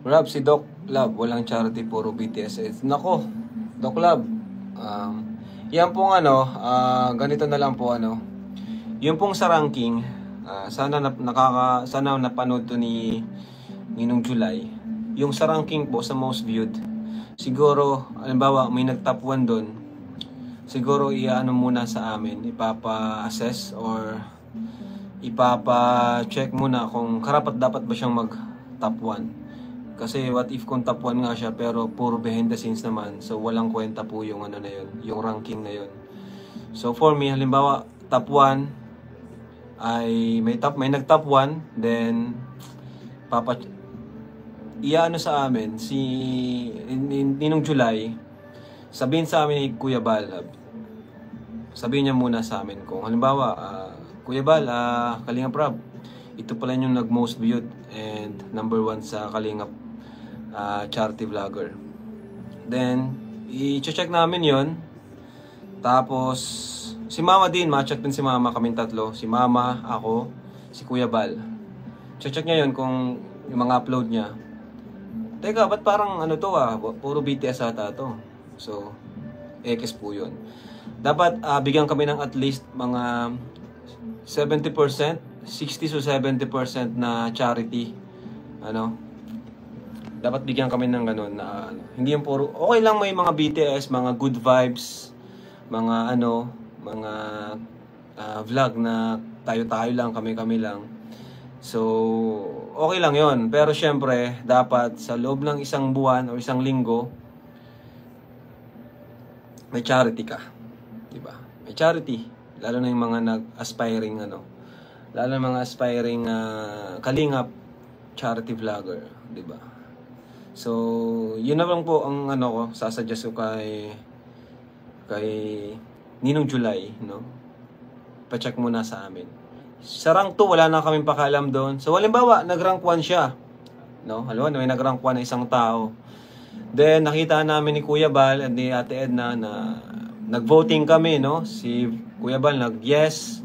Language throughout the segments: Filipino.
Rob, si Doc Love, walang charity, puro BTS. Nako, Doc Love, yan pong ganito na lang po yung pong sa ranking, sana sana napanood to ni Ninong July. Yung sa ranking po sa most viewed, siguro, halimbawa may nag-top 1 doon, siguro iano muna sa amin, ipapa-assess or ipapa-check muna kung karapat dapat ba siyang mag-top 1. Kasi what if kung top 1 nga siya pero puro behind the scenes naman, so walang kwenta po yung na yun, yung ranking na yun. So for me, halimbawa top 1 ay may nag-top 1, then iano sa amin si Ninong July, sabihin sa amin ni Kuya Bal, sabihin niya muna sa amin kung halimbawa, Kuya Bal, Kalingap Rob, ito pala yung nag-most viewed and number 1 sa Kalingap charity vlogger. Then, i-check namin yon. Tapos, si Mama din, ma-check din si Mama, kaming tatlo. Si Mama, ako, si Kuya Bal. Check niya yon kung yung mga upload niya. Teka, ba't parang puro BTS ata to? So, X po yun. Dapat bigyan kami ng at least mga 70%, 60 to 70% na charity. Dapat bigyan kami ng ganun na hindi yung puro, okay lang may mga BTS, mga good vibes, mga mga vlog na tayo-tayo lang, kami-kami lang. So, okay lang yon. Pero syempre, dapat sa loob ng isang buwan o isang linggo, may charity ka. Diba? May charity. Lalo na yung mga nag-aspiring, lalo na mga aspiring Kalingap charity vlogger. Diba? So, yun na lang po ang sasuggest ko kay Ninong July, Pa-check muna sa amin. Sa rank 2, wala na kaming pakialam doon. So, halimbawa, nag-rank 1 siya. Halimbawa, may nag-rank 1 na isang tao. Then, nakita namin ni Kuya Bal at ni Ate Edna na nag-voting kami, Si Kuya Bal nag-yes,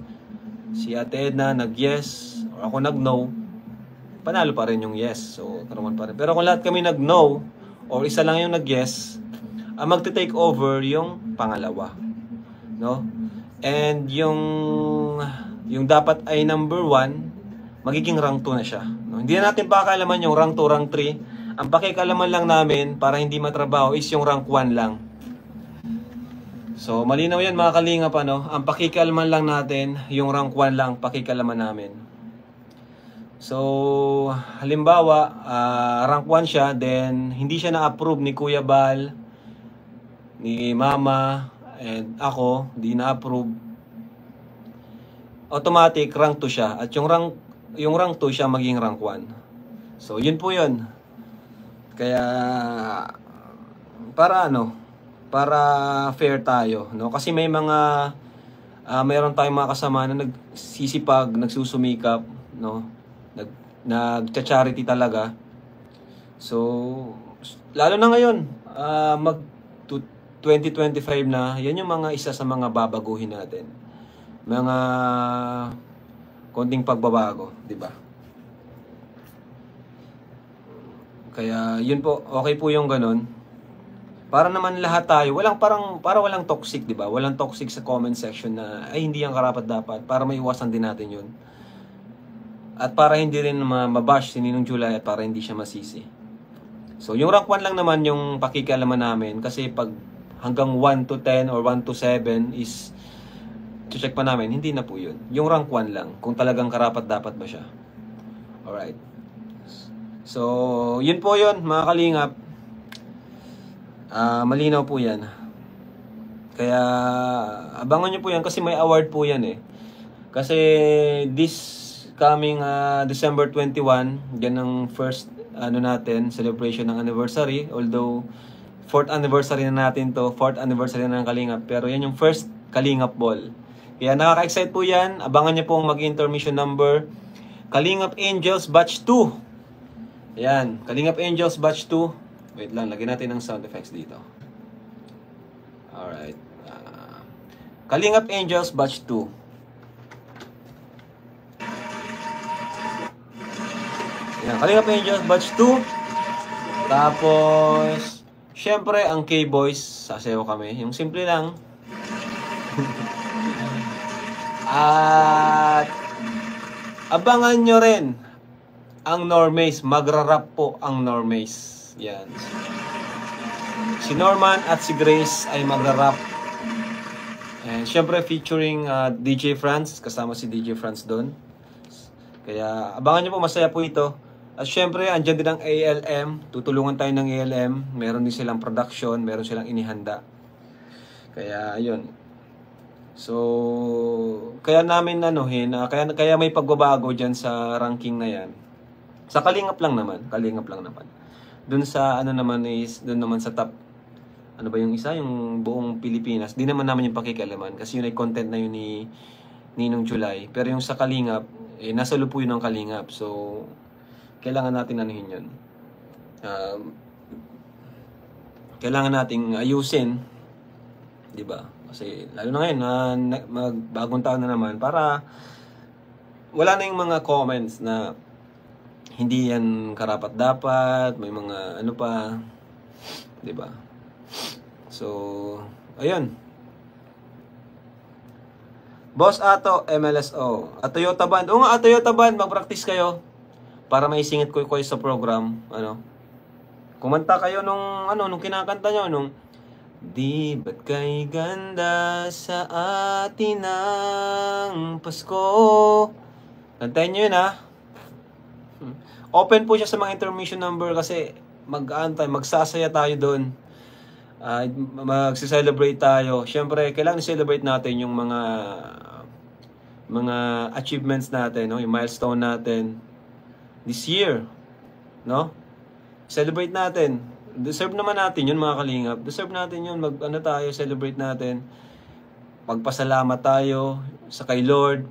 si Ate Edna nag-yes, o ako nag-no. Panalo pa rin yung yes. So, karoon pa rin. Pero kung lahat kami nag-no, or isa lang yung nag-yes, magte-take over yung pangalawa. And yung dapat ay number 1, magiging rank 2 na siya. Hindi na natin pakialaman yung rank 2, rank 3. Ang pakialaman lang namin, para hindi matrabaho, is yung rank 1 lang. So, malinaw yan mga Kalingap, Ang pakikialaman lang natin, yung rank 1 lang, pakikialaman namin. So, halimbawa, rank 1 siya, then hindi siya na-approve ni Kuya Bal, ni Mama, and ako, hindi na-approve. Automatic, rank 2 siya. At yung rank 2 siya maging rank 1. So, yun po yun. Kaya, para fair tayo. Kasi may mayroon tayong mga kasama na nagsisipag, nagsusumikap, nagcha-charity talaga. So, lalo na ngayon, mag 2025 na, yan yung mga isa sa mga babaguhin natin. Mga konting pagbabago, di ba? Kaya, yun po, okay po yung ganun. Para naman lahat tayo, walang toxic, di ba? Walang toxic sa comment section na, ay, hindi yan karapat-dapat, para maiwasan din natin yun. At para hindi rin mabash si Ninong July at para hindi siya masisi. So, yung rank 1 lang naman yung pakikialaman namin. Kasi pag hanggang 1 to 10 or 1 to 7 is check pa namin, hindi na po yun. Yung rank 1 lang, kung talagang karapat-dapat ba siya. Alright. So, yun po yun, mga Kalingap. Malinaw po yan. Kaya, abangan nyo po yan kasi may award po yan eh. Kasi this coming December 21, yan ang first celebration ng anniversary. Although 4th anniversary na natin to, 4th anniversary na ng Kalingap, pero yan yung first Kalingap Ball. Kaya nakaka-excite po yan. Abangan niyo po ang mag-intermission number. Kalingap Angels Batch 2. Yan, Kalingap Angels Batch 2. Wait lang, lagyan natin ng sound effects dito. Alright. Kalingap Angels Batch 2. Yan, Kalingap Angels Batch 2. Tapos, syempre, ang K-Boys, sasayaw kami. Yung simple lang. At, abangan nyo rin ang Normays. Magra-rap po ang Normays. Yan. Si Norman at si Grace ay magra-rap. And syempre featuring DJ France. Kasama si DJ France doon. Kaya abangan nyo po, masaya po ito. At syempre, andyan din ang ALM. Tutulungan tayo ng ALM. Meron din silang production. Meron silang inihanda. Kaya, ayun. So, kaya namin kaya may pagbabago dyan sa ranking na yan. Sa Kalingap lang naman. Doon sa, doon naman sa top. Ano ba yung isa? Yung buong Pilipinas. Di naman namin yung pakikialaman. Kasi yun ay content na yun ni Ninong July. Pero yung sa Kalingap, nasa lupo yun ng Kalingap. So, kailangan natin anuhin yun. Kailangan nating ayusin. Diba? Kasi, lalo na ngayon, magbagong taon na naman, para wala na yung mga comments na hindi yan karapat-dapat, may mga ano pa. Diba? So, ayun. Boss Ato, MLSO. At Toyota Band. Oo nga, Toyota Band, mag-practice kayo para maisingit ko kayo sa program. Kumanta kayo nung kinakanta nyo, nung di ba't kay ganda sa atin ang Pasko. Nantayin nyo yun, ha? Open po siya sa mga intermission number kasi magsasaya tayo doon. Magse-celebrate tayo. Siyempre, kailangan i-celebrate natin yung mga achievements natin, no? Yung milestone natin this year, no? Celebrate natin. Deserve naman natin yun, mga kalingap. Deserve natin yun. Celebrate natin. Magpasalamat tayo sa kay Lord,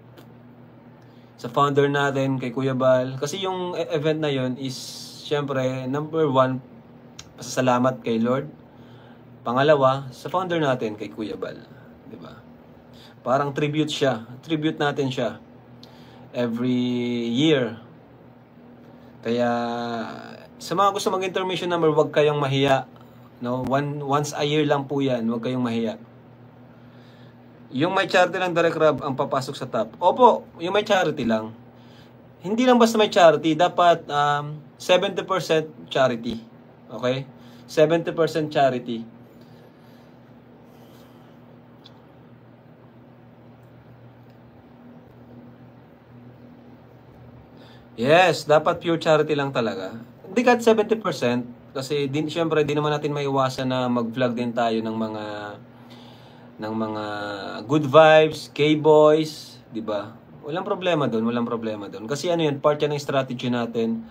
sa founder natin, kay Kuya Bal. Kasi yung event na yun is, siyempre, number 1, pasasalamat kay Lord. Pangalawa, sa founder natin, kay Kuya Bal. Diba? Parang tribute siya. Tribute natin siya. Every year. Kaya, sa mga gusto mag-intermission number, huwag kayong mahiya. No? Once a year lang po yan. Huwag kayong mahiya. Yung may charity lang, Direct Rob, ang papasok sa top. Opo, yung may charity lang. Hindi lang basta may charity. Dapat 70% charity. Okay? 70% charity. Yes, dapat pure charity lang talaga. Hindi kahit 70% kasi syempre di naman natin maiwasan na mag-vlog din tayo ng mga good vibes, K-boys, di ba? Walang problema doon. Kasi ano yan, part yan ng strategy natin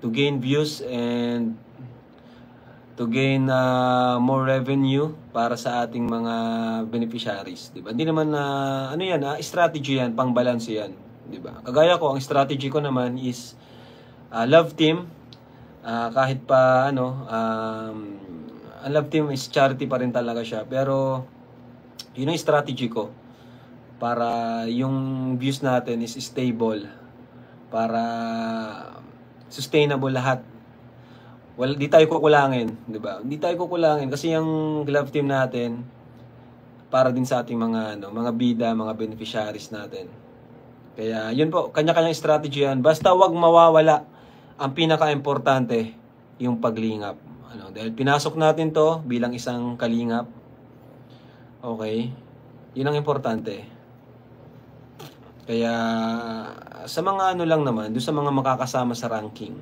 to gain views and to gain more revenue para sa ating mga beneficiaries, di ba? Hindi naman strategy yan, pang-balance yan, di ba? Kagaya ko, ang strategy ko naman is love team. Kahit pa ang love team is charity pa rin talaga siya, pero yun ang strategy ko para yung views natin is stable, para sustainable lahat. Di tayo kukulangin, di ba? Di tayo kukulangin kasi yung love team natin para din sa ating mga bida, mga beneficiaries natin. Kaya yun po, kanya-kanyang strategy yan. Basta wag mawawala ang pinaka-importante, yung paglingap. Dahil pinasok natin to bilang isang kalingap. Okay? Yun ang importante. Kaya sa mga lang naman, doon sa mga makakasama sa ranking,